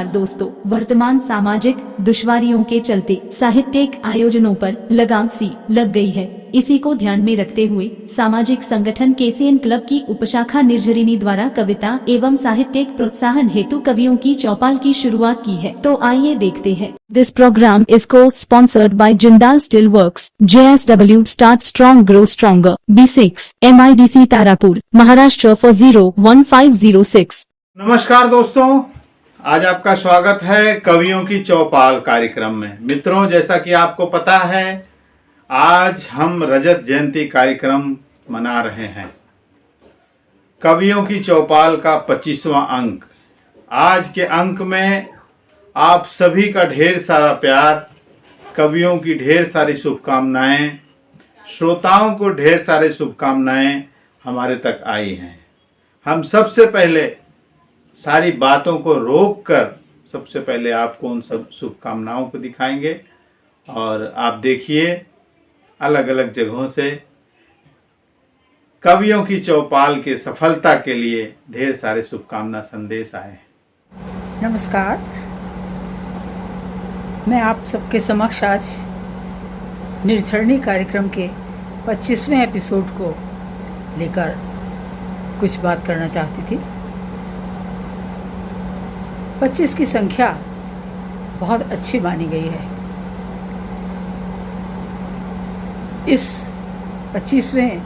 दोस्तों, वर्तमान सामाजिक दुश्वारियों के चलते साहित्यिक आयोजनों पर लगाम सी लग गई है। इसी को ध्यान में रखते हुए सामाजिक संगठन केसीएन क्लब की उपशाखा निर्झरिणी द्वारा कविता एवं साहित्यिक प्रोत्साहन हेतु कवियों की चौपाल की शुरुआत की है। तो आइए देखते हैं। दिस प्रोग्राम इज को sponsored by Jindal steel works, JSW start strong grow stronger, B6 MIDC Tarapur, Maharashtra 401-506। नमस्कार दोस्तों, आज आपका स्वागत है कवियों की चौपाल कार्यक्रम में। मित्रों, जैसा कि आपको पता है, आज हम रजत जयंती कार्यक्रम मना रहे हैं। कवियों की चौपाल का 25वां अंक। आज के अंक में आप सभी का ढेर सारा प्यार, कवियों की ढेर सारी शुभकामनाएं, श्रोताओं को ढेर सारी शुभकामनाएं हमारे तक आई हैं। हम सबसे पहले सारी बातों को रोककर सबसे पहले आपको उन सब शुभकामनाओं को दिखाएंगे और आप देखिए अलग अलग जगहों से कवियों की चौपाल के सफलता के लिए ढेर सारे शुभकामना संदेश आए हैं। नमस्कार, मैं आप सबके समक्ष आज निर्झरिणी कार्यक्रम के 25वें एपिसोड को लेकर कुछ बात करना चाहती थी। 25 की संख्या बहुत अच्छी मानी गई है। इस 25वें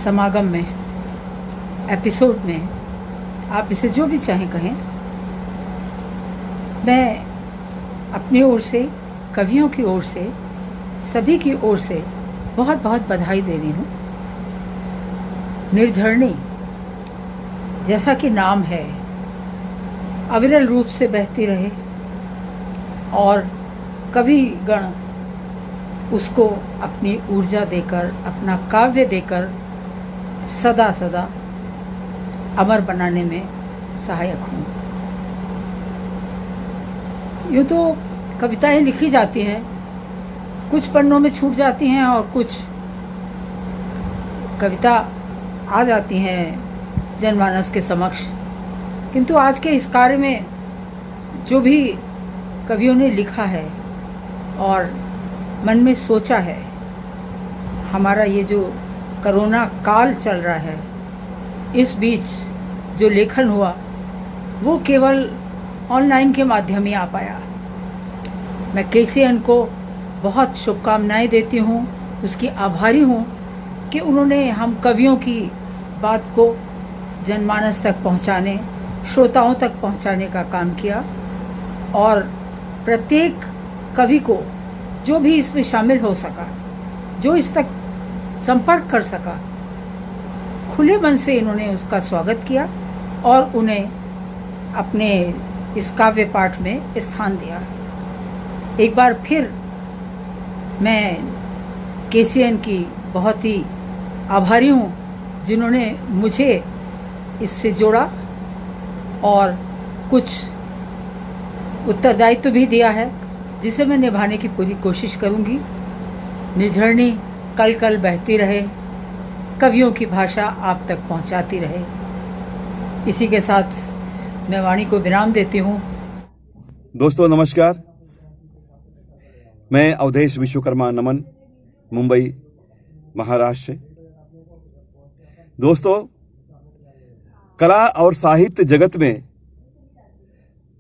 समागम में, एपिसोड में, आप इसे जो भी चाहें कहें, मैं अपनी ओर से, कवियों की ओर से, सभी की ओर से बहुत बहुत बधाई दे रही हूँ। निर्झरिणी, जैसा कि नाम है, अविरल रूप से बहती रहे और कवि गण उसको अपनी ऊर्जा देकर, अपना काव्य देकर सदा सदा अमर बनाने में सहायक हों। यूँ तो कविताएं लिखी जाती हैं, कुछ पन्नों में छूट जाती हैं और कुछ कविता आ जाती हैं जनमानस के समक्ष, किंतु आज के इस कार्य में जो भी कवियों ने लिखा है और मन में सोचा है, हमारा ये जो कोरोना काल चल रहा है, इस बीच जो लेखन हुआ वो केवल ऑनलाइन के माध्यम ही आ पाया। मैं केसीएन को बहुत शुभकामनाएं देती हूँ, उसकी आभारी हूँ कि उन्होंने हम कवियों की बात को जनमानस तक पहुंचाने, श्रोताओं तक पहुंचाने का काम किया और प्रत्येक कवि को, जो भी इसमें शामिल हो सका, जो इस तक संपर्क कर सका, खुले मन से इन्होंने उसका स्वागत किया और उन्हें अपने इस काव्य पाठ में स्थान दिया। एक बार फिर मैं केसीएन की बहुत ही आभारी हूँ, जिन्होंने मुझे इससे जोड़ा और कुछ उत्तरदायित्व भी दिया है, जिसे मैं निभाने की पूरी कोशिश करूंगी। निर्झरिणी कल कल बहती रहे, कवियों की भाषा आप तक पहुंचाती रहे। इसी के साथ मैं वाणी को विराम देती हूं। दोस्तों नमस्कार, मैं अवधेश विश्वकर्मा नमन, मुंबई, महाराष्ट्र से। दोस्तों, कला और साहित्य जगत में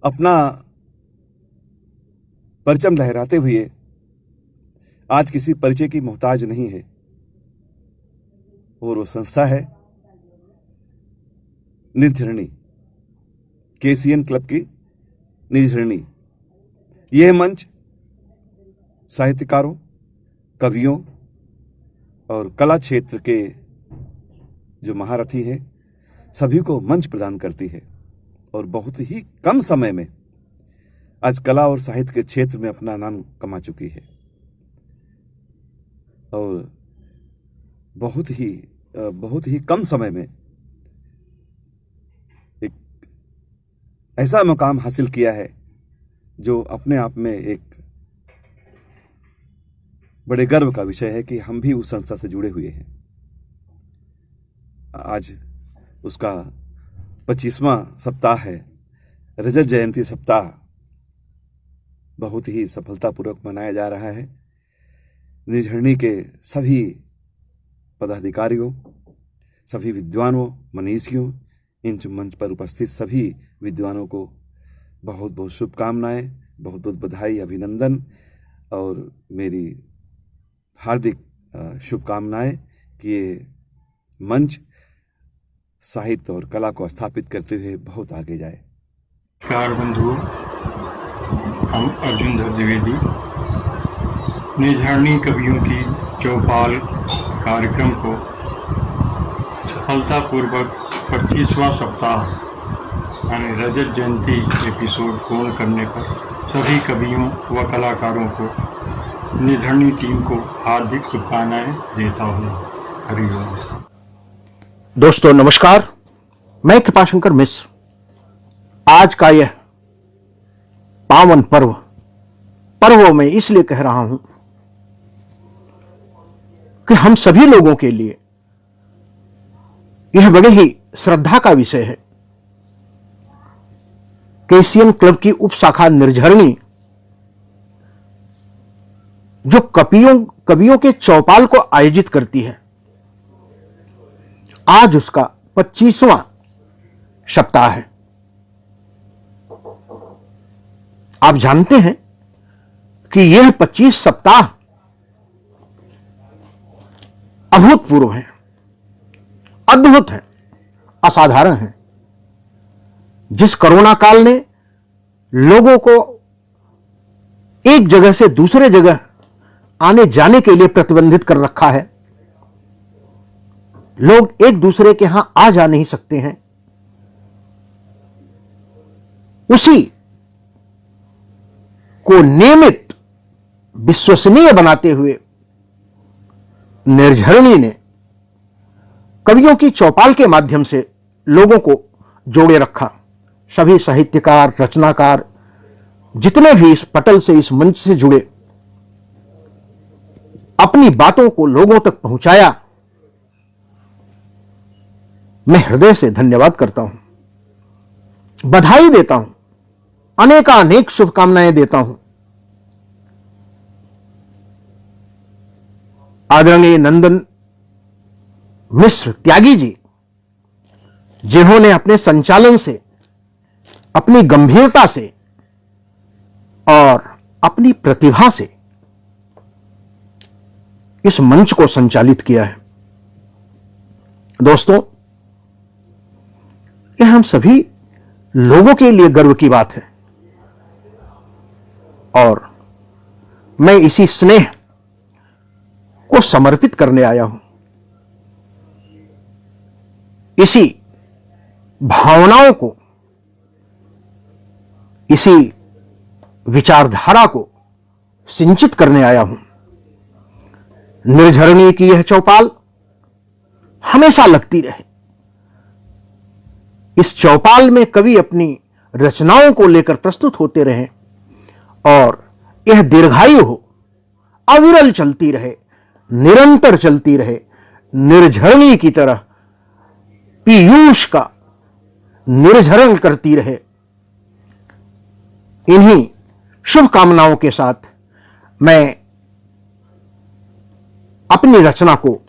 अपना परचम लहराते हुए आज किसी परिचय की मोहताज नहीं है, और वो संस्था है निर्झरिणी, केसीएन क्लब की निर्झरिणी। यह मंच साहित्यकारों, कवियों और कला क्षेत्र के जो महारथी हैं, सभी को मंच प्रदान करती है और बहुत ही कम समय में आज कला और साहित्य के क्षेत्र में अपना नाम कमा चुकी है और बहुत ही कम समय में एक ऐसा मुकाम हासिल किया है जो अपने आप में एक बड़े गर्व का विषय है कि हम भी उस संस्था से जुड़े हुए हैं। आज उसका 25वां सप्ताह है, रजत जयंती सप्ताह बहुत ही सफलतापूर्वक मनाया जा रहा है। निझरनी के सभी पदाधिकारियों, सभी विद्वानों, मनीषियों, इन मंच पर उपस्थित सभी विद्वानों को बहुत बहुत शुभकामनाएं, बहुत बहुत बधाई, अभिनंदन और मेरी हार्दिक शुभकामनाएं कि ये मंच साहित्य और कला को स्थापित करते हुए बहुत आगे जाए। नमस्कार बंधुओं, हम अर्जुन धर द्विवेदी निझरनी कवियों की चौपाल कार्यक्रम को सफलतापूर्वक 25वां सप्ताह यानी रजत जयंती एपिसोड पूर्ण करने पर सभी कवियों व कलाकारों को, निझरनी टीम को हार्दिक शुभकामनाएं देता हूँ। हरिओम। दोस्तों नमस्कार, मैं कृपाशंकर मिश्र आज का यह पावन पर्व में इसलिए कह रहा हूं कि हम सभी लोगों के लिए यह बड़े ही श्रद्धा का विषय है। केसीएन क्लब की उपशाखा निर्झरनी जो कवियों के चौपाल को आयोजित करती है, आज उसका 25वां सप्ताह है। आप जानते हैं कि यह 25 सप्ताह अभूतपूर्व है, अद्भुत है, असाधारण है। जिस कोरोना काल ने लोगों को एक जगह से दूसरे जगह आने जाने के लिए प्रतिबंधित कर रखा है, लोग एक दूसरे के यहां आ जा नहीं सकते हैं, उसी को नियमित विश्वसनीय बनाते हुए निर्झरनी ने कवियों की चौपाल के माध्यम से लोगों को जोड़े रखा। सभी साहित्यकार, रचनाकार, जितने भी इस पटल से, इस मंच से जुड़े, अपनी बातों को लोगों तक पहुंचाया। मैं हृदय से धन्यवाद करता हूं, बधाई देता हूं, अनेकानेक शुभकामनाएं देता हूं। आदरणीय नंदन मिश्र त्यागी जी, जिन्होंने अपने संचालन से, अपनी गंभीरता से और अपनी प्रतिभा से इस मंच को संचालित किया है। दोस्तों, यह हम सभी लोगों के लिए गर्व की बात है और मैं इसी स्नेह को समर्पित करने आया हूं, इसी भावनाओं को, इसी विचारधारा को सिंचित करने आया हूं। निर्झरनी की यह चौपाल हमेशा लगती रहे। इस चौपाल में कवि अपनी रचनाओं को लेकर प्रस्तुत होते रहें और यह दीर्घायु हो, अविरल चलती रहे, निरंतर चलती रहे, निर्झरनी की तरह पीयूष का निर्झरण करती रहे। इन्हीं शुभकामनाओं के साथ मैं अपनी रचना को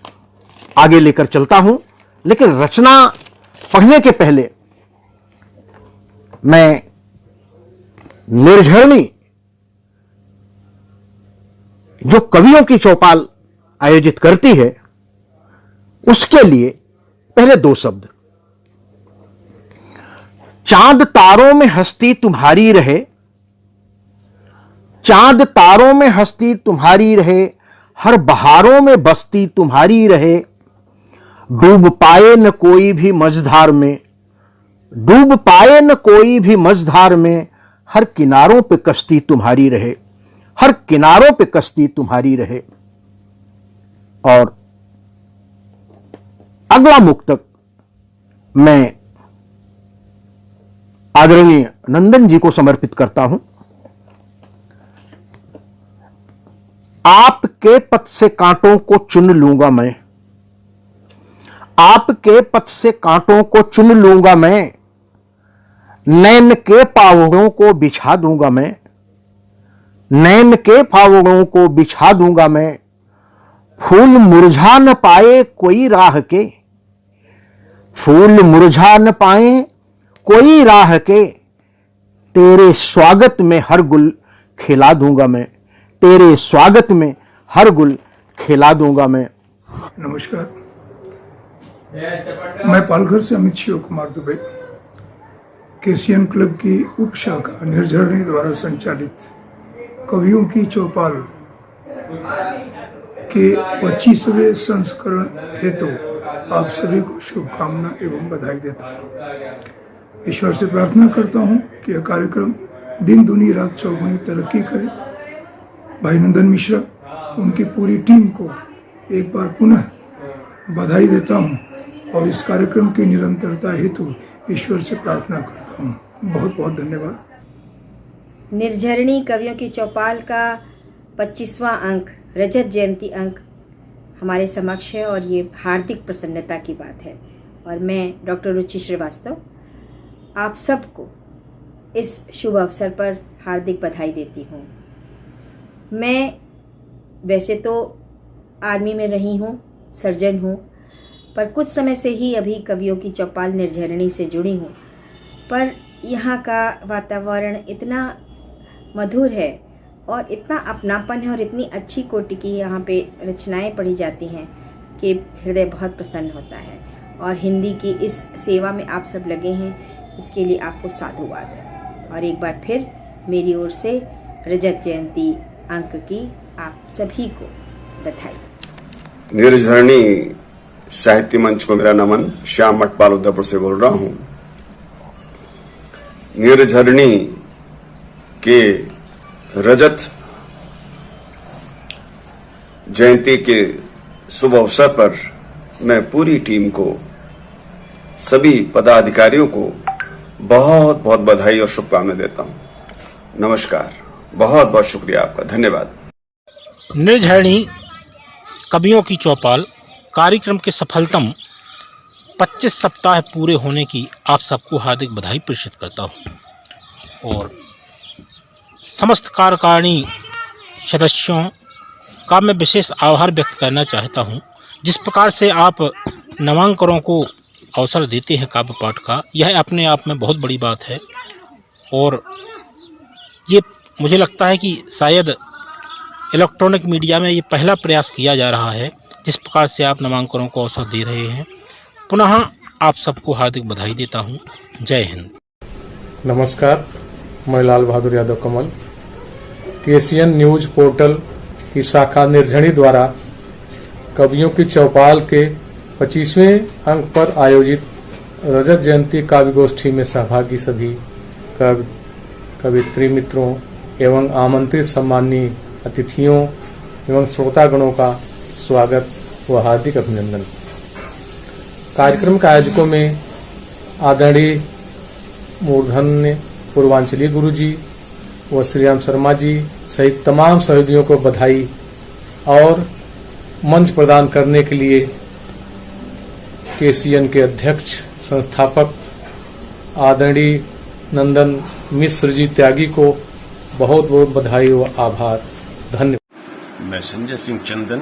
आगे लेकर चलता हूं, लेकिन रचना पढ़ने के पहले मैं निर्झरनी जो कवियों की चौपाल आयोजित करती है, उसके लिए पहले दो शब्द। चांद तारों में हस्ती तुम्हारी रहे, चांद तारों में हस्ती तुम्हारी रहे, हर बहारों में बस्ती तुम्हारी रहे। डूब पाए न कोई भी मझधार में, डूब पाए न कोई भी मझधार में, हर किनारों पे कश्ती तुम्हारी रहे, हर किनारों पे कश्ती तुम्हारी रहे। और अगला मुक्तक मैं आदरणीय नंदन जी को समर्पित करता हूं। आपके पथ से कांटों को चुन लूंगा मैं, आपके पथ से कांटों को चुन लूंगा मैं, नैन के पावड़ों को बिछा दूंगा मैं, नैन के फावड़ों को बिछा दूंगा मैं, फूल मुरझा न पाए कोई राह के, फूल मुरझा न पाए कोई राह के, तेरे स्वागत में हर गुल खिला दूंगा मैं, तेरे स्वागत में हर गुल खिला दूंगा मैं। नमस्कार, मैं पालघर से अमित शिव कुमार दुबे, केसीएन क्लब की उप शाखा निर्झरणी द्वारा संचालित कवियों की चौपाल के 25वें संस्करण हेतु आप सभी को शुभकामना एवं बधाई देता हूँ। ईश्वर से प्रार्थना करता हूँ कि यह कार्यक्रम दिन दुनी रात चौगुनी तरक्की करे। भाई नंदन मिश्रा, उनकी पूरी टीम को एक बार पुनः बधाई देता हूँ और इस कार्यक्रम की निरंतरता हेतु ईश्वर से प्रार्थना करता हूँ। बहुत बहुत धन्यवाद। निर्झरणी कवियों की चौपाल का 25वां अंक, रजत जयंती अंक हमारे समक्ष है और ये हार्दिक प्रसन्नता की बात है। और मैं डॉक्टर रुचि श्रीवास्तव आप सबको इस शुभ अवसर पर हार्दिक बधाई देती हूँ। मैं वैसे तो आर्मी में रही हूँ, सर्जन हूँ, पर कुछ समय से ही अभी कवियों की चौपाल निर्झरणी से जुड़ी हूँ। पर यहाँ का वातावरण इतना मधुर है और इतना अपनापन है और इतनी अच्छी कोटि की यहाँ पे रचनाएं पढ़ी जाती हैं कि हृदय बहुत प्रसन्न होता है। और हिंदी की इस सेवा में आप सब लगे हैं, इसके लिए आपको साधुवाद। और एक बार फिर मेरी ओर से रजत जयंती अंक की आप सभी को बधाई। निर्झरणी साहित्य मंच को मेरा नमन। श्याम मठपाल उदयपुर से बोल रहा हूं। निर्झरणी के रजत जयंती के शुभ अवसर पर मैं पूरी टीम को, सभी पदाधिकारियों को बहुत बहुत बधाई और शुभकामनाएं देता हूं। नमस्कार, बहुत बहुत शुक्रिया आपका, धन्यवाद। निर्झरणी कवियों की चौपाल कार्यक्रम के सफलतम 25 सप्ताह पूरे होने की आप सबको हार्दिक बधाई प्रेषित करता हूं और समस्त कार्यकारिणी सदस्यों का मैं विशेष आभार व्यक्त करना चाहता हूं। जिस प्रकार से आप नामांकनों को अवसर देते हैं काव्य पाठ का, यह अपने आप में बहुत बड़ी बात है और ये मुझे लगता है कि शायद इलेक्ट्रॉनिक मीडिया में ये पहला प्रयास किया जा रहा है जिस प्रकार से आप नामांकनों को अवसर दे रहे हैं। पुनः आप सबको हार्दिक बधाई देता हूं। जय हिंद। नमस्कार, मैं लाल बहादुर यादव कमल, केसीएन न्यूज पोर्टल की शाखा निर्झरणी द्वारा कवियों की चौपाल के 25वें अंक पर आयोजित रजत जयंती काव्य गोष्ठी में सहभागी सभी कवित्री मित्रों एवं आमंत्रित सम्मानीय अतिथियों एवं श्रोतागणों का स्वागत व हार्दिक अभिनंदन। कार्यक्रम के आयोजकों में आदरणीय मूर्धन्य पूर्वांचली गुरुजी व श्रीराम शर्मा जी सहित तमाम सहयोगियों को बधाई और मंच प्रदान करने के लिए केसीएन के अध्यक्ष संस्थापक आदरणीय नंदन मिश्र जी त्यागी को बहुत बहुत बधाई व आभार। धन्यवाद। मैं संजय सिंह चंदन,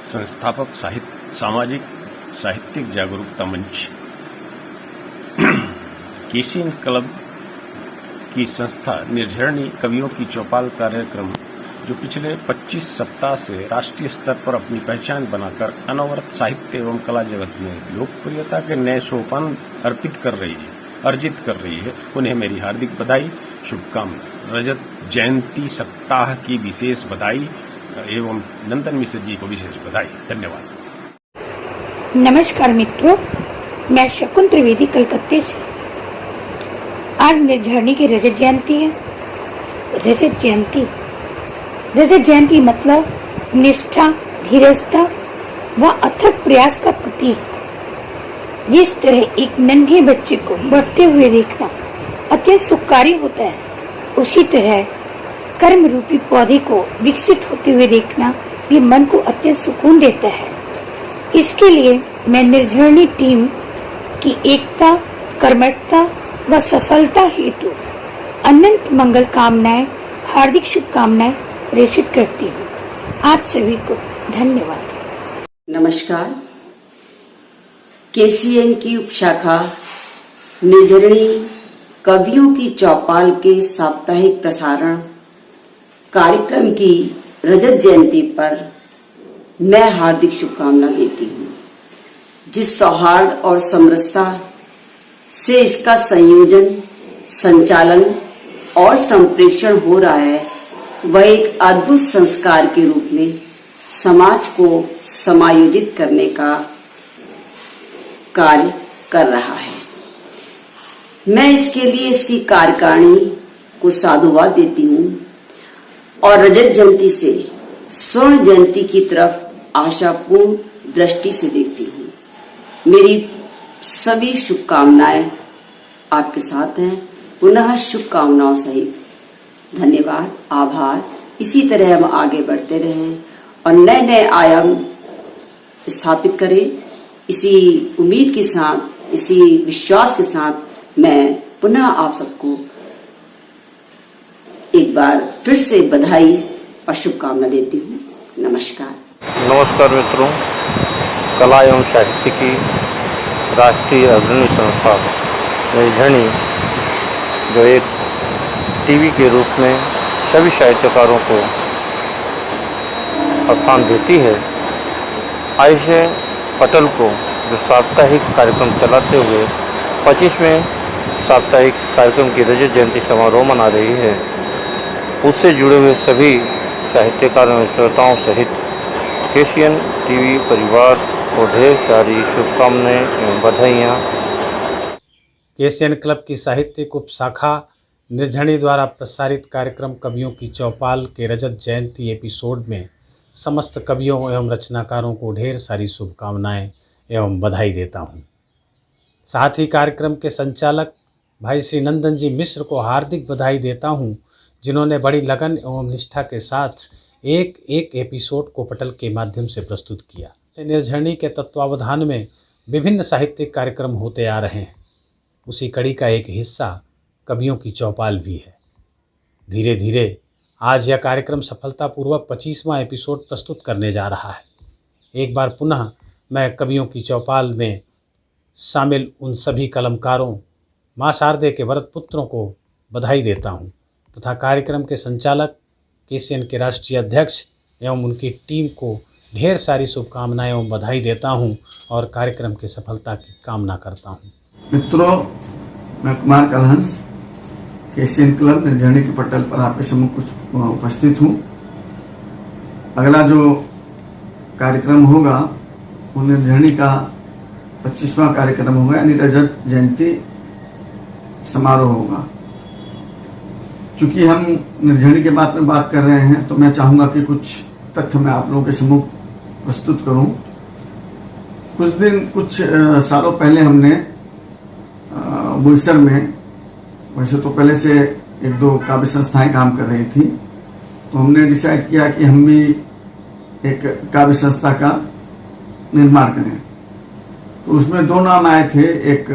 संस्थापक सामाजिक साहित्यिक जागरूकता मंच केसीएन क्लब की संस्था निर्झरणी कवियों की चौपाल कार्यक्रम जो पिछले 25 सप्ताह से राष्ट्रीय स्तर पर अपनी पहचान बनाकर अनवरत साहित्य एवं कला जगत में लोकप्रियता के नए सोपान अर्जित कर रही है, उन्हें मेरी हार्दिक बधाई, शुभकामनाएं। रजत जयंती सप्ताह की विशेष बधाई एवं नंदन मिश्र जी को विशेष बधाई। धन्यवाद। नमस्कार मित्रों, मैं शकुन त्रिवेदी कलकत्ते से। आज निर्झरणी की रजत जयंती है। रजत जयंती मतलब निष्ठा, धीरजता व अथक प्रयास का प्रतीक। जिस तरह एक नन्हे बच्चे को बढ़ते हुए देखना अत्यंत सुखकारी होता है, उसी तरह कर्म रूपी पौधे को विकसित होते हुए देखना भी मन को अत्यंत सुकून देता है। इसके लिए मैं निर्झरणी टीम की एकता, कर्मठता व सफलता हेतु अनंत मंगल कामनाएं, हार्दिक शुभकामनाएं प्रेषित करती हूँ। आप सभी को धन्यवाद। नमस्कार। केसीएन की उपशाखा निर्झरिणी कवियों की चौपाल के साप्ताहिक प्रसारण कार्यक्रम की रजत जयंती पर मैं हार्दिक शुभकामना देती हूँ। जिस सौहार्द और समरसता से इसका संयोजन, संचालन और संप्रेषण हो रहा है, वह एक अद्भुत संस्कार के रूप में समाज को समायोजित करने का कार्य कर रहा है। मैं इसके लिए इसकी कार्यकारिणी को साधुवाद देती हूँ और रजत जयंती से स्वर्ण जयंती की तरफ आशापूर्ण दृष्टि से देखती हूँ। मेरी सभी शुभकामनाएं आपके साथ हैं। पुनः शुभकामनाओं सहित धन्यवाद, आभार। इसी तरह हम आगे बढ़ते रहें और नए नए आयाम स्थापित करें। इसी उम्मीद के साथ, इसी विश्वास के साथ मैं पुनः आप सबको एक बार फिर से बधाई और शुभकामना देती हूँ। नमस्कार। नमस्कार मित्रों, कला एवं साहित्य की राष्ट्रीय अग्रणी संस्था निर्झरिणी, जो एक टीवी के रूप में सभी साहित्यकारों को स्थान देती है, आइसे पटल को जो साप्ताहिक कार्यक्रम चलाते हुए 25वें साप्ताहिक कार्यक्रम की रजत जयंती समारोह मना रही है, उससे जुड़े हुए सभी साहित्यकारों एवं श्रोताओं सहित केसीएन टीवी परिवार को ढेर सारी शुभकामनाएं एवं बधाइयाँ। केसीएन क्लब की साहित्यिक उपशाखा निर्झरिणी द्वारा प्रसारित कार्यक्रम कवियों की चौपाल के रजत जयंती एपिसोड में समस्त कवियों एवं रचनाकारों को ढेर सारी शुभकामनाएं एवं बधाई देता हूं। साथ ही कार्यक्रम के संचालक भाई श्री नंदन जी मिश्र को हार्दिक बधाई देता हूं, जिन्होंने बड़ी लगन एवं निष्ठा के साथ एक एक एपिसोड को पटल के माध्यम से प्रस्तुत किया। निर्झरिणी के तत्वावधान में विभिन्न साहित्यिक कार्यक्रम होते आ रहे हैं। उसी कड़ी का एक हिस्सा कवियों की चौपाल भी है। धीरे धीरे आज यह कार्यक्रम सफलतापूर्वक 25वां एपिसोड प्रस्तुत करने जा रहा है। एक बार पुनः मैं कवियों की चौपाल में शामिल उन सभी कलमकारों, माँ शारदे के वरद पुत्रों को बधाई देता हूँ तथा कार्यक्रम के संचालक केसीएन के राष्ट्रीय अध्यक्ष एवं उनकी टीम को ढेर सारी शुभकामनाएं एवं बधाई देता हूं और कार्यक्रम की सफलता की कामना करता हूं। मित्रों, मैं कुमार कलहंस केसीएन क्लब निर्झरिणी के पटल पर आपके सम्मुख कुछ उपस्थित हूं। अगला जो कार्यक्रम होगा वो निर्झरिणी का 25वां कार्यक्रम होगा, यानी रजत जयंती समारोह होगा। चूंकि हम निर्झरिणी के बारे में बात कर रहे हैं, तो मैं चाहूँगा कि कुछ तथ्य मैं आप लोगों के सम्मुख प्रस्तुत करूं। कुछ सालों पहले हमने बोईसर में, वैसे तो पहले से एक दो काव्य संस्थाएं काम कर रही थी, तो हमने डिसाइड किया कि हम भी एक काव्य संस्था का निर्माण करें। तो उसमें दो नाम आए थे, एक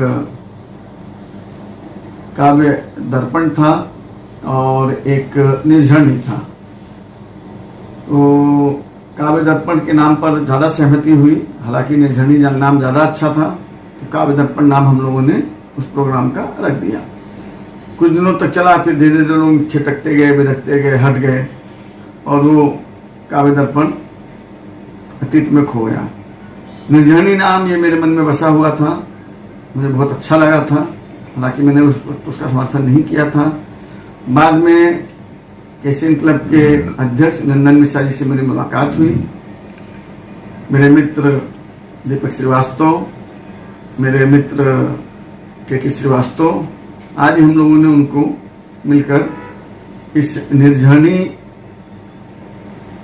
काव्य दर्पण था और एक निर्झरिणी था। तो काव्य दर्पण के नाम पर ज़्यादा सहमति हुई, हालांकि निर्झरिणी नाम ज़्यादा अच्छा था, तो काव्य दर्पण नाम हम लोगों ने उस प्रोग्राम का रख दिया। कुछ दिनों तक चला, फिर धीरे धीरे लोग छिटकते गए, बिदकते गए, हट गए और वो काव्य दर्पण अतीत में खो गया। निर्झरिणी नाम ये मेरे मन में बसा हुआ था, मुझे बहुत अच्छा लगा था, हालांकि मैंने उसका समर्थन नहीं किया था। बाद में केसीएन क्लब के अध्यक्ष नंदन मिश्रा जी से मेरी मुलाकात हुई। मेरे मित्र दीपक श्रीवास्तव, मेरे मित्र के श्रीवास्तव, आज हम लोगों ने उनको मिलकर इस निर्झरिणी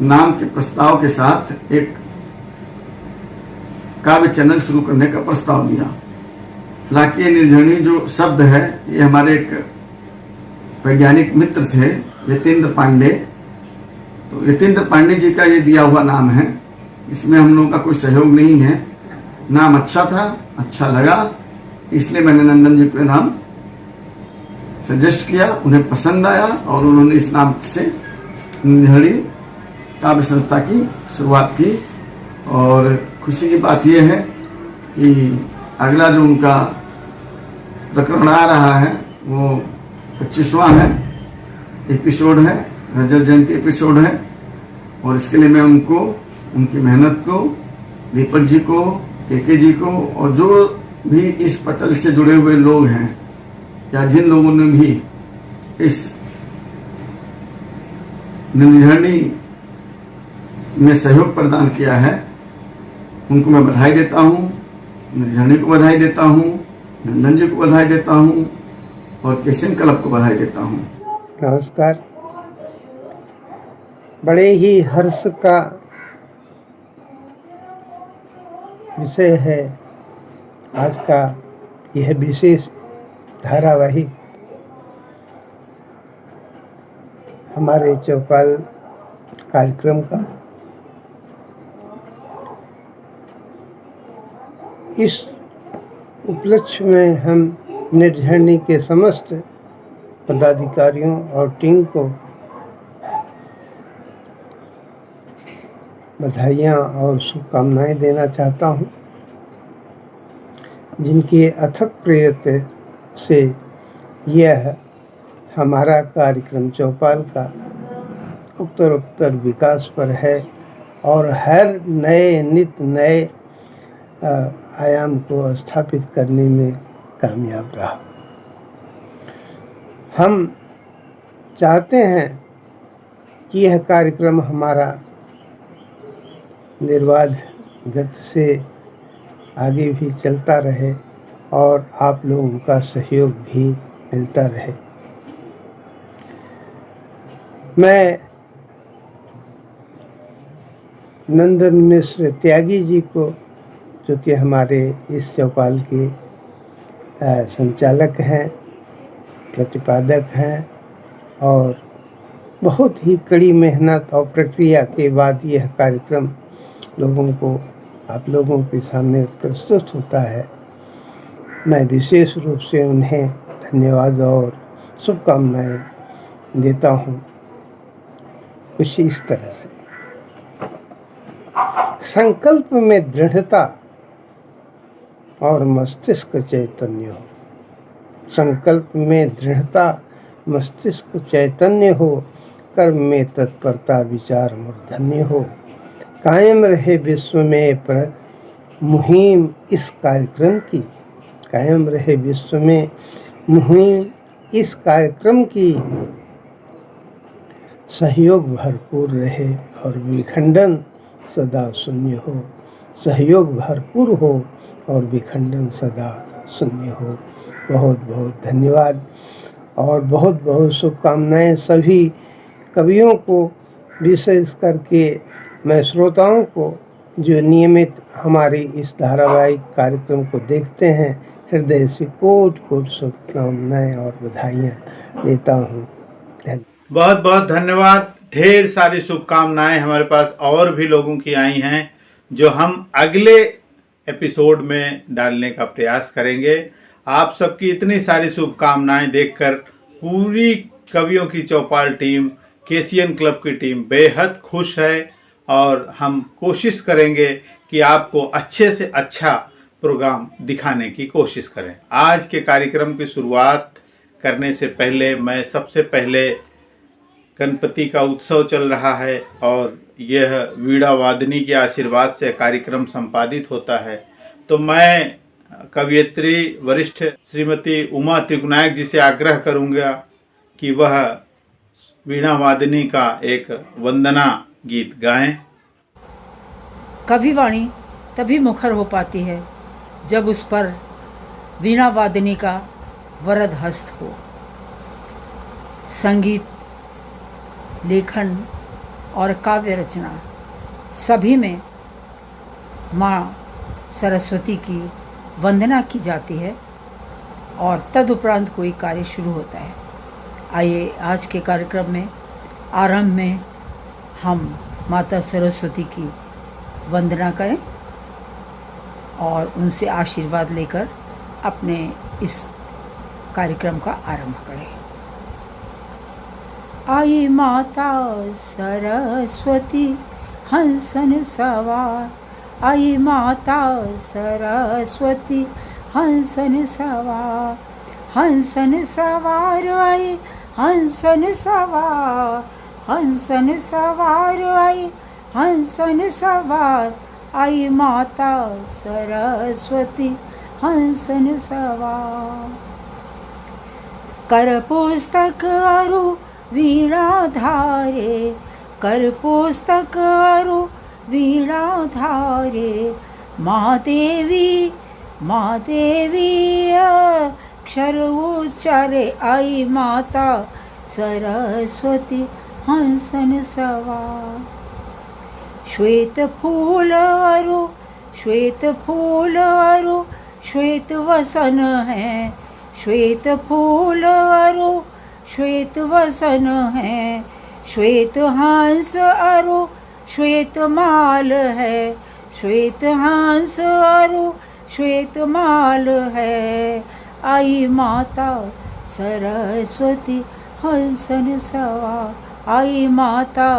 नाम के प्रस्ताव के साथ एक काव्य चैनल शुरू करने का प्रस्ताव दिया। हालांकि निर्झरिणी जो शब्द है, ये हमारे एक वैज्ञानिक मित्र थे यतीन्द्र पांडे, तो यतीन्द्र पांडे जी का ये दिया हुआ नाम है, इसमें हम लोगों का कोई सहयोग नहीं है। नाम अच्छा था, अच्छा लगा, इसलिए मैंने नंदन जी को नाम सजेस्ट किया, उन्हें पसंद आया और उन्होंने इस नाम से निर्झरणी काव्य संस्था की शुरुआत की। और खुशी की बात यह है कि अगला जो उनका प्रकरण आ रहा है वो 25वां है, एपिसोड है, रजत जयंती एपिसोड है। और इसके लिए मैं उनको, उनकी मेहनत को, दीपक जी को, केके जी को और जो भी इस पटल से जुड़े हुए लोग हैं या जिन लोगों ने भी इस निर्झरणी में सहयोग प्रदान किया है, उनको मैं बधाई देता हूँ। निर्झरणी को बधाई देता हूँ, नंदन जी को बधाई देता हूँ और केसीएन क्लब को बधाई देता हूँ। नमस्कार। बड़े ही हर्ष का विषय है आज का यह विशेष धारावाहिक हमारे चौपाल कार्यक्रम का। इस उपलक्ष्य में हम निर्झरणी के समस्त पदाधिकारियों और टीम को बधाइयाँ और शुभकामनाएं देना चाहता हूँ, जिनके अथक प्रयत्न से यह हमारा कार्यक्रम चौपाल का उत्तरोत्तर विकास पर है और हर नित नए आयाम को स्थापित करने में कामयाब रहा। हम चाहते हैं कि यह कार्यक्रम हमारा निर्बाध गति से आगे भी चलता रहे और आप लोगों का सहयोग भी मिलता रहे। मैं नंदन मिश्र त्यागी जी को, जो कि हमारे इस चौपाल के संचालक हैं, प्रतिपादक हैं और बहुत ही कड़ी मेहनत और प्रक्रिया के बाद यह कार्यक्रम लोगों को, आप लोगों के सामने प्रस्तुत होता है, मैं विशेष रूप से उन्हें धन्यवाद और शुभकामनाएं देता हूँ। कुछ इस तरह से संकल्प में दृढ़ता और मस्तिष्क चैतन्य हो। संकल्प में दृढ़ता, मस्तिष्क चैतन्य हो, कर्म में तत्परता, विचार मूर्धन्य हो। कायम रहे विश्व में मुहिम इस कार्यक्रम की, कायम रहे विश्व में मुहिम इस कार्यक्रम की। सहयोग भरपूर रहे और विखंडन सदा शून्य हो। सहयोग भरपूर हो और विखंडन सदा शून्य हो। बहुत बहुत धन्यवाद और बहुत बहुत शुभकामनाएं सभी कवियों को, विशेष करके मैं श्रोताओं को जो नियमित हमारे इस धारावाहिक कार्यक्रम को देखते हैं, हृदय से कोट कोट शुभकामनाएं और बधाइयाँ देता हूँ। बहुत बहुत धन्यवाद। ढेर सारी शुभकामनाएं हमारे पास और भी लोगों की आई हैं, जो हम अगले एपिसोड में डालने का प्रयास करेंगे। आप सबकी इतनी सारी शुभकामनाएं देखकर पूरी कवियों की चौपाल टीम, केसीएन क्लब की टीम बेहद खुश है और हम कोशिश करेंगे कि आपको अच्छे से अच्छा प्रोग्राम दिखाने की कोशिश करें। आज के कार्यक्रम की शुरुआत करने से पहले मैं सबसे पहले, गणपति का उत्सव चल रहा है और यह वीणा वादनी के आशीर्वाद से कार्यक्रम संपादित होता है, तो मैं कवियत्री वरिष्ठ श्रीमती उमा त्रिगुनायक जी से आग्रह करूंगा कि वह वीणा वादनी का एक वंदना गीत गाएं। कविवाणी तभी मुखर हो पाती है जब उस पर वीणा वादनी का वरद हस्त हो। संगीत, लेखन और काव्य रचना सभी में माँ सरस्वती की वंदना की जाती है और तदुपरांत कोई कार्य शुरू होता है। आइए आज के कार्यक्रम में आरंभ में हम माता सरस्वती की वंदना करें और उनसे आशीर्वाद लेकर अपने इस कार्यक्रम का आरंभ करें। आई माता सरस्वती हंसन सवार, आई माता सरस्वती हंसन सवार, हंसन सवार आई हंसन सवार, हंसन सवार आई हंसन सवार, आई माता सरस्वती हंसन सवार। कर पुस्तक अरु वीणा धारे, कर पुस्तक अरु वीणा धारे, माँ देवी अक्षर उच्चारे, आई माता सरस्वती हंसन सवार। श्वेत फूल अरु श्वेत फूल अरु श्वेत वसन है, श्वेत फूल अरु श्वेत वसन है, श्वेत हंस अरु श्वेत माल है, श्वेत हंस अरु श्वेत माल है, आई माता सरस्वती हंसन सवार, आई माता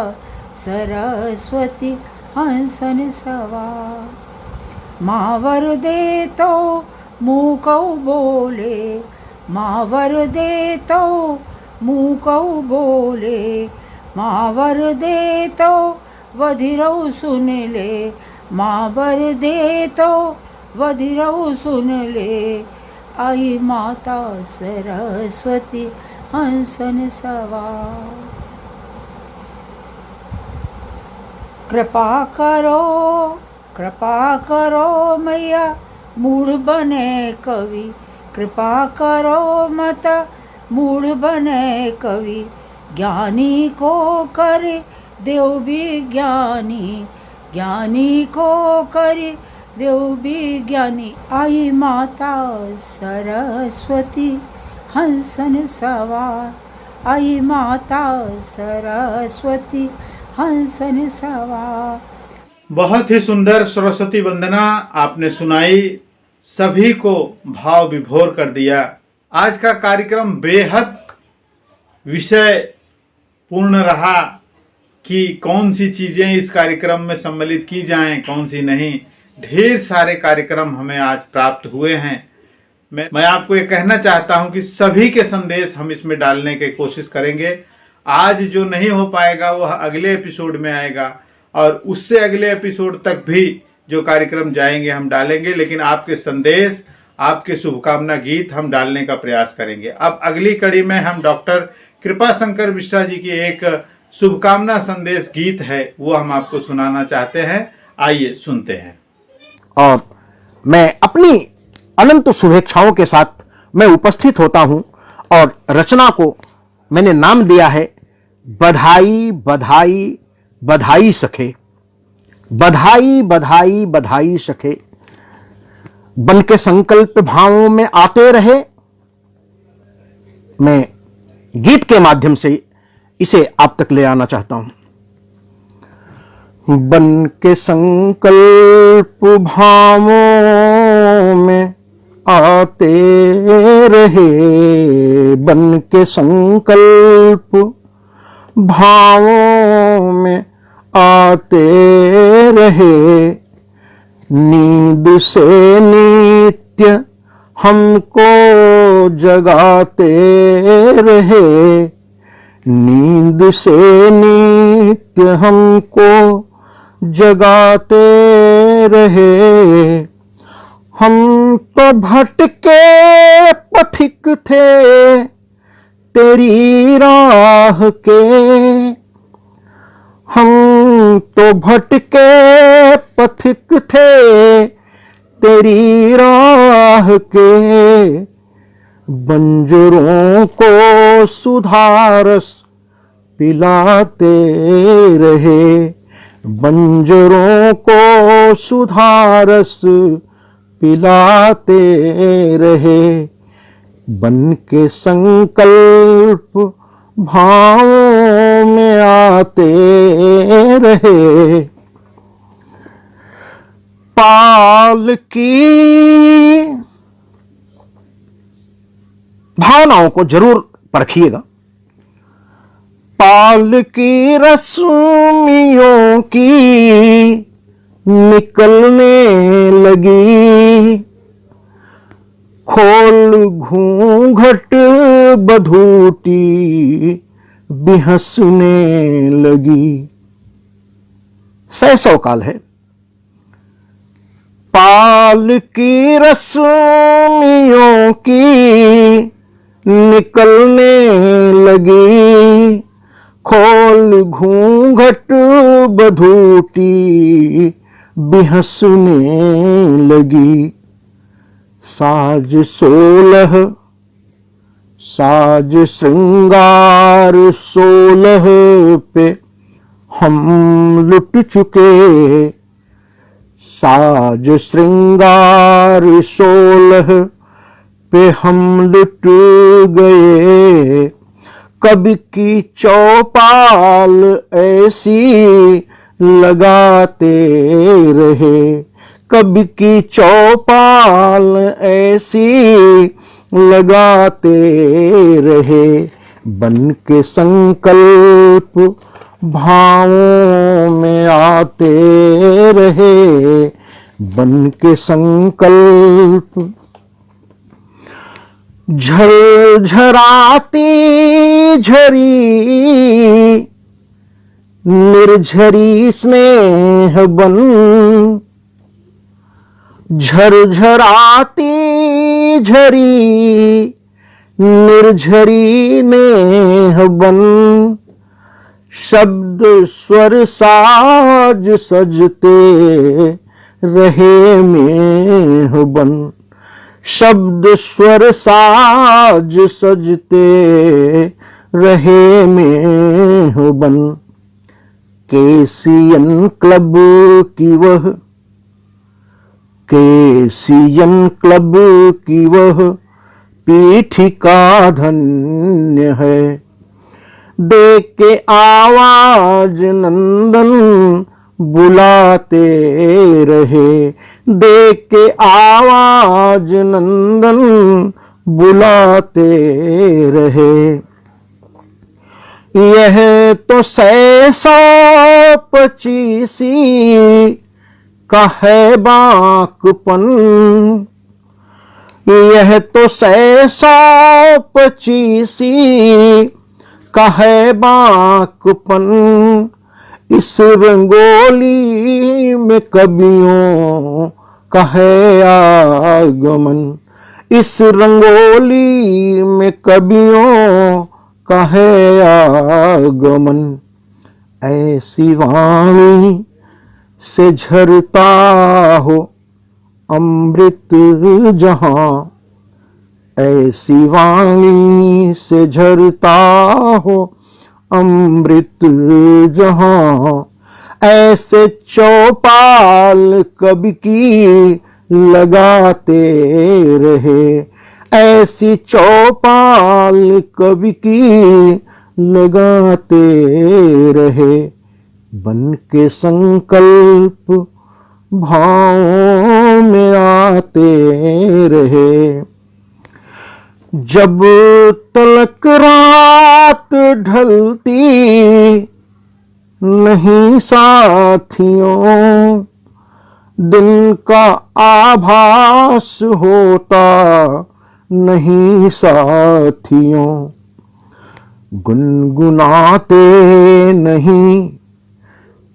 सरस्वती हंसन सवार। माँ वर दे तो मुँह कऊ बोले, माँ वर दे तो मुँह कऊ बोले, माँ वर दे तो वधिरऊ सुन ले, माँ वर दे तो वधिरऊ सुन ले, आई माता सरस्वती हंसन सवार। कृपा करो मैया मूड बने कवि, कृपा करो माता मूड बने कवि, ज्ञानी को करे देव विज्ञानी, ज्ञानी को करे देव विज्ञानी, आई माता सरस्वती हंसन सवार, आई माता सरस्वती हंसन सवार। बहुत ही सुंदर सरस्वती वंदना आपने सुनाई, सभी को भाव विभोर कर दिया। आज का कार्यक्रम बेहद विषय पूर्ण रहा कि कौन सी चीज़ें इस कार्यक्रम में सम्मिलित की जाएं, कौन सी नहीं। ढेर सारे कार्यक्रम हमें आज प्राप्त हुए हैं। मैं आपको ये कहना चाहता हूं कि सभी के संदेश हम इसमें डालने की कोशिश करेंगे। आज जो नहीं हो पाएगा वह अगले एपिसोड में आएगा और उससे अगले एपिसोड तक भी जो कार्यक्रम जाएंगे हम डालेंगे, लेकिन आपके संदेश, आपके शुभकामना गीत हम डालने का प्रयास करेंगे। अब अगली कड़ी में हम डॉक्टर कृपा शंकर मिश्रा जी की एक शुभकामना संदेश गीत है, वो हम आपको सुनाना चाहते हैं। आइए सुनते हैं। और मैं अपनी अनंत शुभेच्छाओं के साथ मैं उपस्थित होता हूं और रचना को मैंने नाम दिया है बधाई बधाई बधाई सखे, बधाई बधाई बधाई सखे। बन के संकल्प भावों में आते रहे। मैं गीत के माध्यम से इसे आप तक ले आना चाहता हूं। बन के संकल्प भावों में आते रहे, बन के संकल्प भावों में आते रहे, नींद से नित्य हमको जगाते रहे, नींद से नित्य हमको जगाते रहे। हम तो भटके पथिक थे तेरी राह के, हम तो भटके पथिक थे तेरी राह के। बंजरों को सुधारस पिलाते रहे, बंजरों को सुधारस पिलाते रहे। बन के संकल्प भावों में आते रहे। पाल की भावनाओं को जरूर परखिएगा। पाल की रस्मियों की निकलने लगी, खोल घूंघट बधूटी भी हंसने लगी। सैसौ काल है। पाल की रस्मियों की निकलने लगी, खोल घूंघट बधूटी भी हंसने लगी। साज 16 साज श्रृंगार 16 पे हम लुट चुके, साज श्रृंगार 16 पे हम लुट गए। कभी की चौपाल ऐसी लगाते रहे, कभी की चौपाल ऐसी लगाते रहे। बन के संकल्प भावों में आते रहे, बन के संकल्प। झरझराती झरी निर्झरी स्नेह बन, झरझराती झरी निर्झरी नेह बन। शब्द स्वर साज सजते रहे मेह बन, शब्द स्वर साज सजते रहे मेह बन। केसियन क्लब की वह, केसियन क्लब की वह पीठिका धन्य है। देख के आवाज नंदन बुलाते रहे, देख के आवाज नंदन बुलाते रहे। यह तो 625 का है बांकपन, यह तो 625 का है बांकपन। इस रंगोली में कवियों का है आगमन, इस रंगोली में कवियों का है आगमन। ऐसी वाणी से झरता हो अमृत जहां, ऐसी वाणी से झरता हो अमृत जहां। ऐसे चौपाल कवि की लगाते रहे, ऐसी चौपाल कवि की लगाते रहे। बन के संकल्प भावों में आते रहे। जब तलक रात ढलती नहीं साथियों, दिन का आभास होता नहीं साथियों। गुनगुनाते नहीं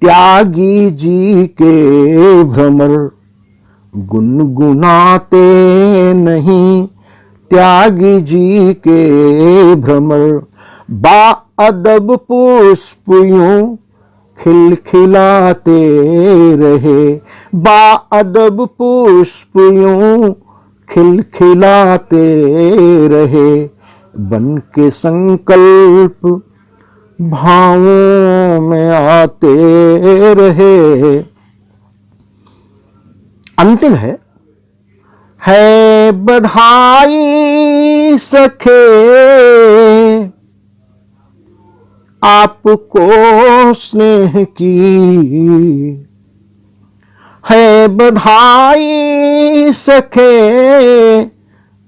त्यागी जी के भ्रमर, गुनगुनाते नहीं त्यागी जी के भ्रमर। बाअदब पुष्प यूं खिलखिलाते रहे, बाअदब पुष्प यूं खिलखिलाते रहे। बन के संकल्प भावों में आते रहे। अंतिम है बधाई सखे आपको स्नेह की, है बधाई सखे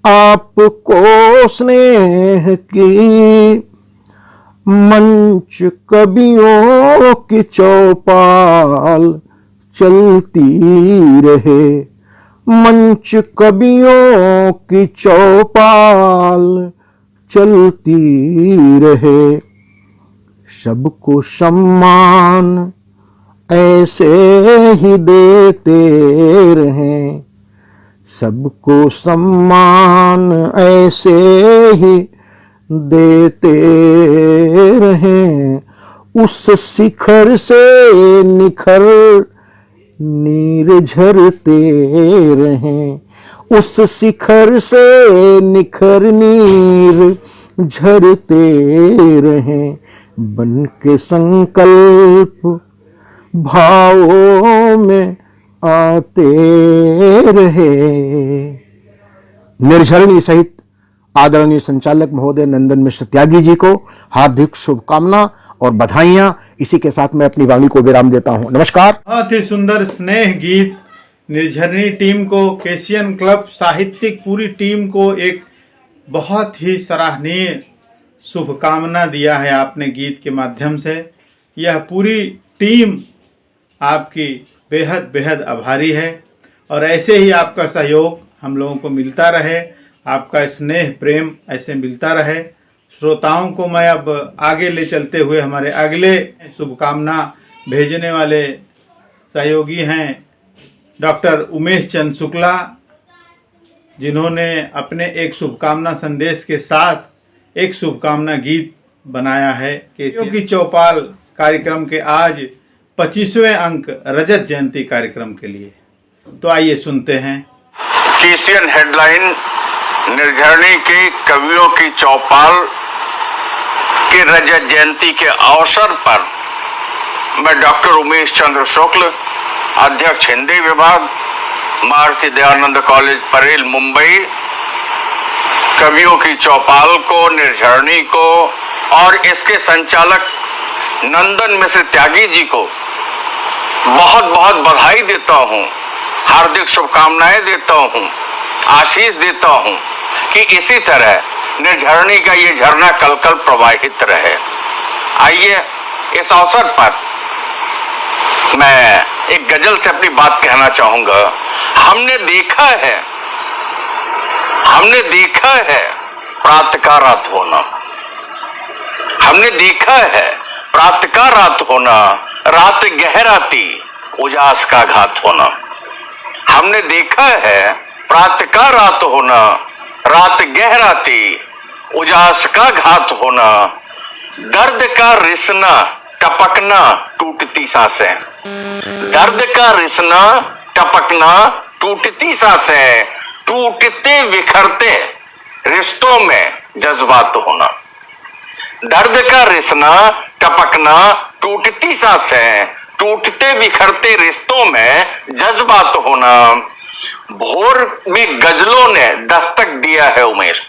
आपको स्नेह की। मंच कवियों की चौपाल चलती रहे, मंच कवियों की चौपाल चलती रहे। सबको सम्मान ऐसे ही देते रहें, सबको सम्मान ऐसे ही देते रहें। उस शिखर से निखर नीर झरते रहें, उस शिखर से निखर नीर झरते रहें। बन के संकल्प भावों में आते रहे। निर्झरणी सहित आदरणीय संचालक महोदय नंदन मिश्र त्यागी जी को हार्दिक शुभकामना और बधाइयां। इसी के साथ मैं अपनी वाणी को विराम देता हूं। नमस्कार। बहुत ही सुंदर स्नेह गीत निर्झरणी टीम को, केसीएन क्लब साहित्यिक पूरी टीम को एक बहुत ही सराहनीय शुभकामना दिया है आपने गीत के माध्यम से। यह पूरी टीम आपकी बेहद बेहद आभारी है और ऐसे ही आपका सहयोग हम लोगों को मिलता रहे, आपका स्नेह प्रेम ऐसे मिलता रहे। श्रोताओं को मैं अब आगे ले चलते हुए हमारे अगले शुभकामना भेजने वाले सहयोगी हैं डॉक्टर उमेश चंद शुक्ला, जिन्होंने अपने एक शुभकामना संदेश के साथ एक शुभकामना गीत बनाया है केसीएन की चौपाल कार्यक्रम के आज 25वें अंक रजत जयंती कार्यक्रम के लिए। तो आइए सुनते हैं। केसीएन हेडलाइन निर्झरणी के कवियों की चौपाल के रजत जयंती के अवसर पर मैं डॉक्टर उमेश चंद्र शुक्ल, अध्यक्ष हिंदी विभाग, महर्षि दयानंद कॉलेज परेल मुंबई, कवियों की चौपाल को, निर्झरणी को और इसके संचालक नंदन मिश्र त्यागी जी को बहुत बहुत बधाई देता हूं, हार्दिक शुभकामनाएं देता हूं, आशीष देता हूं कि इसी तरह निर्झरणी का ये झरना कल कल प्रवाहित रहे। आइए इस अवसर पर मैं एक गजल से अपनी बात कहना चाहूंगा। हमने देखा है प्रातः का रात होना, हमने देखा है प्रातः का रात होना, रात गहराती उजास का घात होना। हमने देखा है प्रातः का रात होना, रात गहराती उजास का घात होना। दर्द का रिसना टपकना टूटती सांसें, दर्द का रिसना टपकना टूटती सांसें, टूटते बिखरते रिश्तों में जज्बात होना। दर्द का रिसना टपकना टूटती सांसें, टूटते बिखरते रिश्तों में जज्बात होना। भोर में गजलों ने दस्तक दिया है उमेश,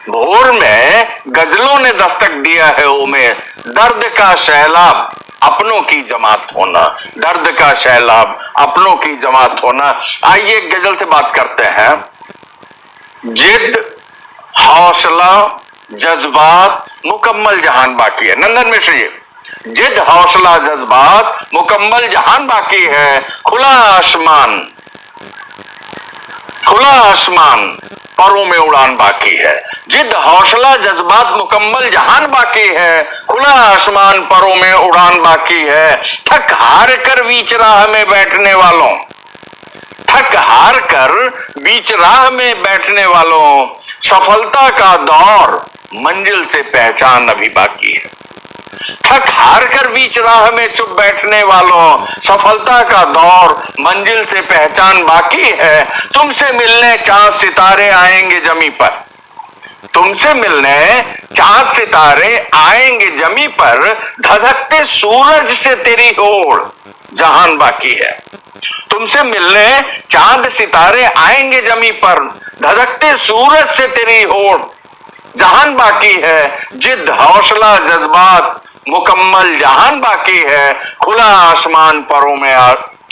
भोर में गजलों ने दस्तक दिया है उमेश। दर्द का सैलाब अपनों की जमात होना, दर्द का सैलाब अपनों की जमात होना। आइए एक गजल से बात करते हैं। जिद, हौसला, जज्बात, मुकम्मल जहान बाकी है। नंदन मिश्र जी, जिद, हौसला, जज्बात, मुकम्मल जहान बाकी है। खुला आसमान, खुला आसमान, परों में उड़ान बाकी है। जिद, हौसला, जज्बात, मुकम्मल जहान बाकी है। खुला आसमान, परों में उड़ान बाकी है। थक हार कर बीच राह में बैठने वालों, थक हार कर बीच राह में बैठने वालों, सफलता का दौर मंजिल से पहचान अभी बाकी है। थक हार कर बीच राह में चुप बैठने वालों, सफलता का दौर मंजिल से पहचान बाकी है। तुमसे मिलने चांद सितारे आएंगे जमी पर, तुमसे मिलने चांद सितारे आएंगे जमी पर। धधकते सूरज से तेरी होड़ जहान बाकी है। तुमसे मिलने चांद सितारे आएंगे जमी पर, धधकते सूरज से तेरी होड़ जहान बाकी है। जिद, हौसला, जज्बात, मुकम्मल जहान बाकी है। खुला आसमान, परों में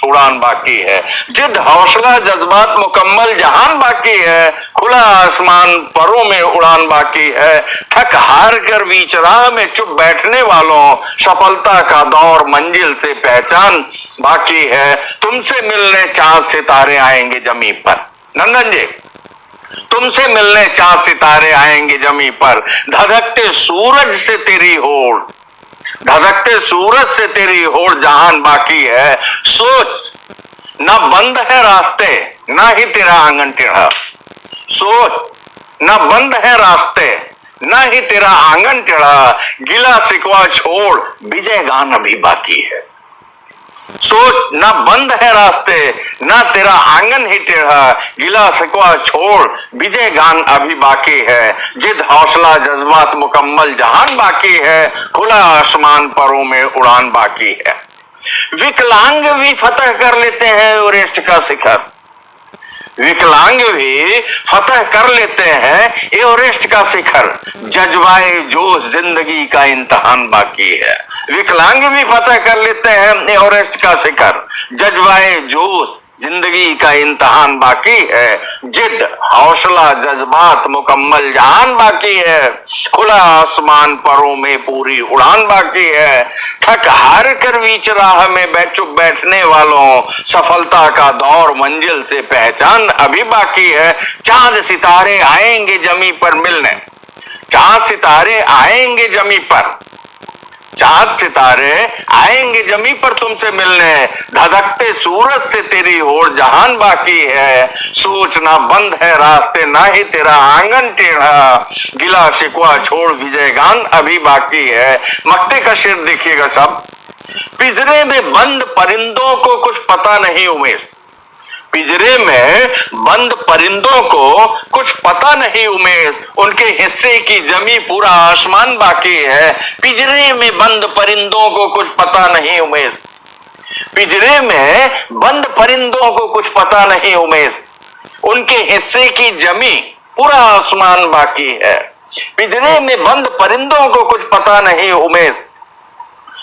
उड़ान बाकी है। जिद हौसला जज्बात मुकम्मल जहान बाकी है, खुला आसमान परों में उड़ान बाकी है। थक हार कर बीच राह में चुप बैठने वालों, सफलता का दौर मंजिल से पहचान बाकी है। तुमसे मिलने चांद सितारे आएंगे जमी पर। नंदन जी, तुमसे मिलने चांद सितारे आएंगे जमी पर। धधकते सूरज से तेरी होड़, धधकते सूरज से तेरी होड़ जहान बाकी है। सोच ना बंद है रास्ते, ना ही तेरा आंगन टेढ़ा। सोच ना बंद है रास्ते, ना ही तेरा आंगन टेढ़ा। गिला शिकवा छोड़, विजय गान अभी बाकी है। सोच ना बंद है रास्ते, ना तेरा आंगन ही टेढ़ा। गिला शिकवा छोड़, विजय गान अभी बाकी है। जिद हौसला जज्बात मुकम्मल जहान बाकी है, खुला आसमान परों में उड़ान बाकी है। विकलांग भी फतह कर लेते हैं एवरेस्ट का शिखर। विकलांग भी फतह कर लेते हैं एवरेस्ट का शिखर। जज्बाए जोश जिंदगी का इम्तिहान बाकी है। विकलांग भी फतह कर लेते हैं एवरेस्ट का शिखर। जज्बाए जोश जिंदगी का इम्तिहान बाकी है। जिद हौसला जज्बात मुकम्मल जहान बाकी है, खुला आसमान परों में पूरी उड़ान बाकी है। थक हार कर बीच राह में चुप बैठने वालों, सफलता का दौर मंजिल से पहचान अभी बाकी है। चांद सितारे आएंगे जमी पर मिलने, चांद सितारे आएंगे जमी पर, चांद सितारे आएंगे जमी पर तुमसे मिलने। धधकते सूरज से तेरी होड़ जहान बाकी है। सोचना बंद है रास्ते, ना ही तेरा आंगन टेढ़ा। गिला शिकवा छोड़, विजय गान अभी बाकी है। मक्ते का शेर देखिएगा सब। पिंजरे में बंद परिंदों को कुछ पता नहीं उमेश, पिंजरे में बंद परिंदों को कुछ पता नहीं उमेश। उनके हिस्से की जमी पूरा आसमान बाकी है। पिंजरे में बंद परिंदों को कुछ पता नहीं उमेश, पिंजरे में बंद परिंदों को कुछ पता नहीं उमेश। उनके हिस्से की जमी पूरा आसमान बाकी है। पिंजरे में बंद परिंदों को कुछ पता नहीं उमेश,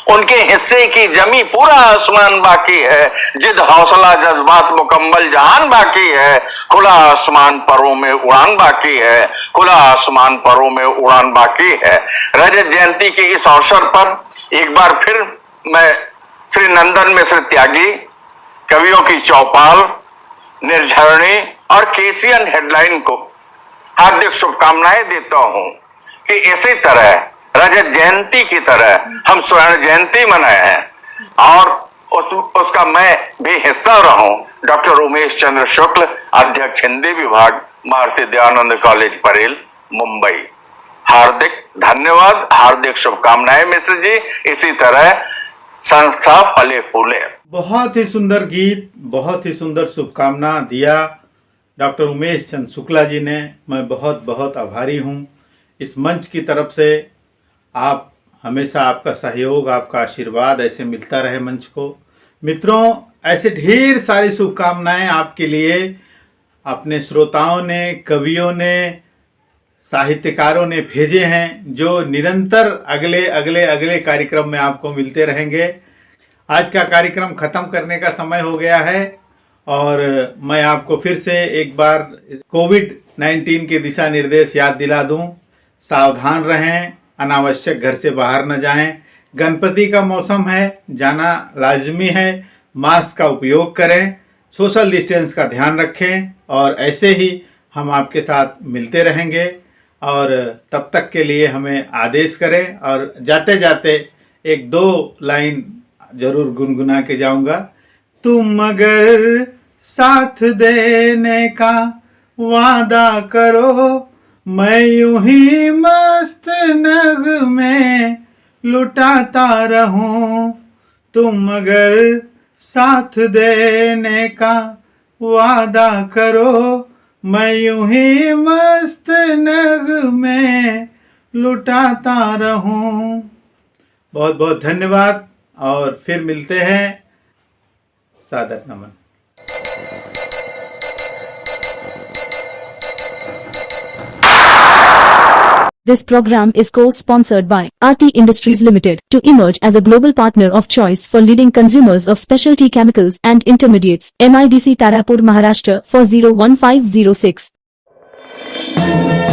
उनके हिस्से की जमी पूरा आसमान बाकी है। जिद हौसला जज्बात मुकम्मल जहान बाकी है। खुला आसमान परों में उड़ान बाकी है, खुला आसमान परों में उड़ान बाकी है। रजत जयंती के इस अवसर पर एक बार फिर मैं श्री नंदन मिश्र त्यागी, कवियों की चौपाल, निर्झरणी और केसीएन हेडलाइन को हार्दिक शुभकामनाएं देता हूं कि इसी तरह रजत जयंती की तरह हम स्वर्ण जयंती मनाए हैं और उसका मैं भी हिस्सा रहूं। डॉक्टर उमेश चंद्र शुक्ल, अध्यक्ष हिंदी विभाग, महर्षि दयानंद कॉलेज परेल, मुंबई। हार्दिक धन्यवाद, हार्दिक शुभकामनाएं मिश्र जी। इसी तरह संस्था फले फूले। बहुत ही सुंदर गीत, बहुत ही सुंदर शुभकामना दिया डॉक्टर उमेश चंद्र शुक्ला जी ने। मैं बहुत बहुत आभारी हूँ। इस मंच की तरफ से आप हमेशा, आपका सहयोग, आपका आशीर्वाद ऐसे मिलता रहे मंच को। मित्रों, ऐसे ढेर सारी शुभकामनाएं आपके लिए अपने श्रोताओं ने, कवियों ने, साहित्यकारों ने भेजे हैं, जो निरंतर अगले अगले अगले कार्यक्रम में आपको मिलते रहेंगे। आज का कार्यक्रम ख़त्म करने का समय हो गया है और मैं आपको फिर से एक बार कोविड-19 के दिशा निर्देश याद दिला दूं। सावधान रहें, अनावश्यक घर से बाहर न जाएं। गणपति का मौसम है, जाना लाजमी है। मास्क का उपयोग करें, सोशल डिस्टेंस का ध्यान रखें और ऐसे ही हम आपके साथ मिलते रहेंगे। और तब तक के लिए हमें आदेश करें। और जाते जाते एक दो लाइन ज़रूर गुनगुना के जाऊंगा। तुम अगर साथ देने का वादा करो, मैं यूं ही मस्त नग में लुटाता रहूं। तुम अगर साथ देने का वादा करो, मैं यूं ही मस्त नग में लुटाता रहूं। बहुत बहुत धन्यवाद और फिर मिलते हैं। सादर नमन। This program is co-sponsored by RT Industries Limited to emerge as a global partner of choice for leading consumers of specialty chemicals and intermediates. MIDC Tarapur, Maharashtra 4015006.